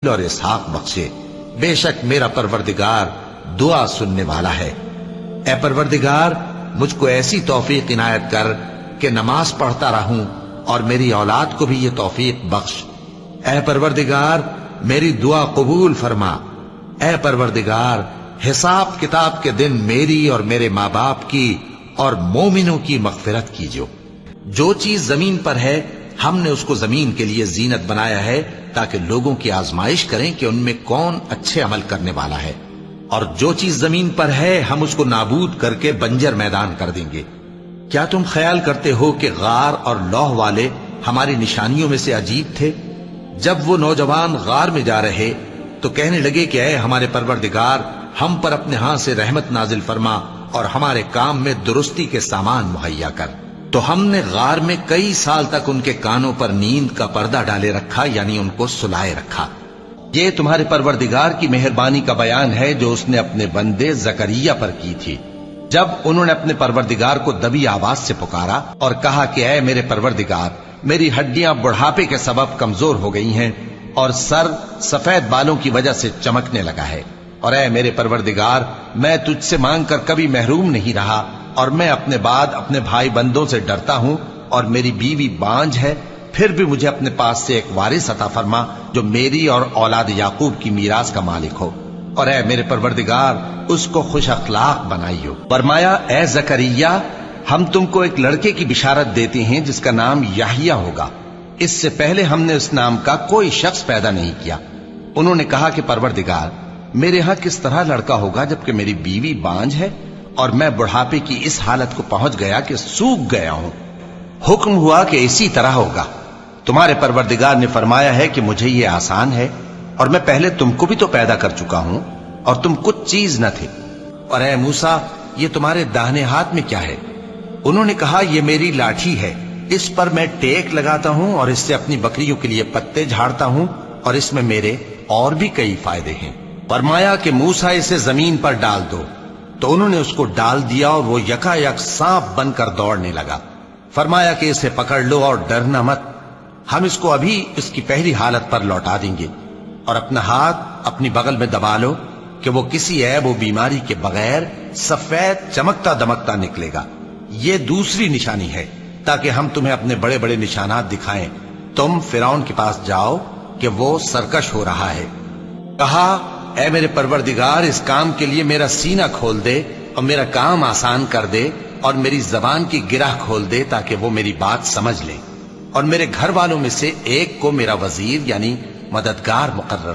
اور اسحاق بخشے، بے شک میرا پروردگار دعا سننے والا ہے۔ اے پروردگار، مجھ کو ایسی توفیق عنایت کر کہ نماز پڑھتا رہوں اور میری اولاد کو بھی یہ توفیق بخش۔ اے پروردگار، میری دعا قبول فرما۔ اے پروردگار، حساب کتاب کے دن میری اور میرے ماں باپ کی اور مومنوں کی مغفرت کیجو۔ جو چیز زمین پر ہے ہم نے اس کو زمین کے لیے زینت بنایا ہے تاکہ لوگوں کی آزمائش کریں کہ ان میں کون اچھے عمل کرنے والا ہے، اور جو چیز زمین پر ہے ہم اس کو نابود کر کے بنجر میدان کر دیں گے۔ کیا تم خیال کرتے ہو کہ غار اور لوح والے ہماری نشانیوں میں سے عجیب تھے؟ جب وہ نوجوان غار میں جا رہے تو کہنے لگے کہ اے ہمارے پروردگار، ہم پر اپنے ہاں سے رحمت نازل فرما اور ہمارے کام میں درستی کے سامان مہیا کر۔ تو ہم نے غار میں کئی سال تک ان کے کانوں پر نیند کا پردہ ڈالے رکھا، یعنی ان کو سلائے رکھا۔ یہ تمہارے پروردگار کی مہربانی کا بیان ہے جو اس نے اپنے بندے زکریا پر کی تھی، جب انہوں نے اپنے پروردگار کو دبی آواز سے پکارا اور کہا کہ اے میرے پروردگار، میری ہڈیاں بڑھاپے کے سبب کمزور ہو گئی ہیں اور سر سفید بالوں کی وجہ سے چمکنے لگا ہے، اور اے میرے پروردگار، میں تجھ سے مانگ کر کبھی محروم نہیں رہا، اور میں اپنے بعد اپنے بھائی بندوں سے ڈرتا ہوں، اور میری بیوی بانجھ ہے، پھر بھی مجھے اپنے پاس سے ایک وارث عطا فرما جو میری اور اولاد یعقوب کی میراث کا مالک ہو، اور اے میرے پروردگار، اس کو خوش اخلاق بنائیو۔ فرمایا اے زکریا، ہم تم کو ایک لڑکے کی بشارت دیتے ہیں جس کا نام یحییٰ ہوگا۔ اس سے پہلے ہم نے اس نام کا کوئی شخص پیدا نہیں کیا۔ انہوں نے کہا کہ پروردگار، میرے ہاں کس طرح لڑکا ہوگا جبکہ میری بیوی بانجھ ہے اور میں بڑھاپے کی اس حالت کو پہنچ گیا کہ سوکھ گیا ہوں؟ حکم ہوا کہ اسی طرح ہوگا۔ تمہارے پروردگار نے فرمایا ہے کہ مجھے یہ آسان ہے، اور میں پہلے تم کو بھی تو پیدا کر چکا ہوں اور تم کچھ چیز نہ تھے۔ اور اے موسیٰ، یہ تمہارے داہنے ہاتھ میں کیا ہے؟ انہوں نے کہا یہ میری لاٹھی ہے، اس پر میں ٹیک لگاتا ہوں اور اس سے اپنی بکریوں کے لیے پتے جھاڑتا ہوں، اور اس میں میرے اور بھی کئی فائدے ہیں۔ فرمایا کہ موسیٰ اسے زمین پر ڈال دو، تو انہوں نے اس کو ڈال دیا اور وہ یکا یک سانپ بن کر دوڑنے لگا۔ فرمایا کہ اسے پکڑ لو اور ڈرنا مت، ہم اس کو ابھی اس کی پہلی حالت پر لوٹا دیں گے، اور اپنا ہاتھ اپنی بغل میں دبا لو کہ وہ کسی عیب و بیماری کے بغیر سفید چمکتا دمکتا نکلے گا۔ یہ دوسری نشانی ہے تاکہ ہم تمہیں اپنے بڑے بڑے نشانات دکھائیں۔ تم فرعون کے پاس جاؤ کہ وہ سرکش ہو رہا ہے۔ کہا اے میرے پروردگار، اس کام کے لیے میرا سینہ کھول دے اور میرا کام آسان کر دے، اور میری زبان کی گرہ کھول دے تاکہ وہ میری بات سمجھ لیں، اور میرے گھر والوں میں سے ایک کو میرا وزیر یعنی مددگار مقرر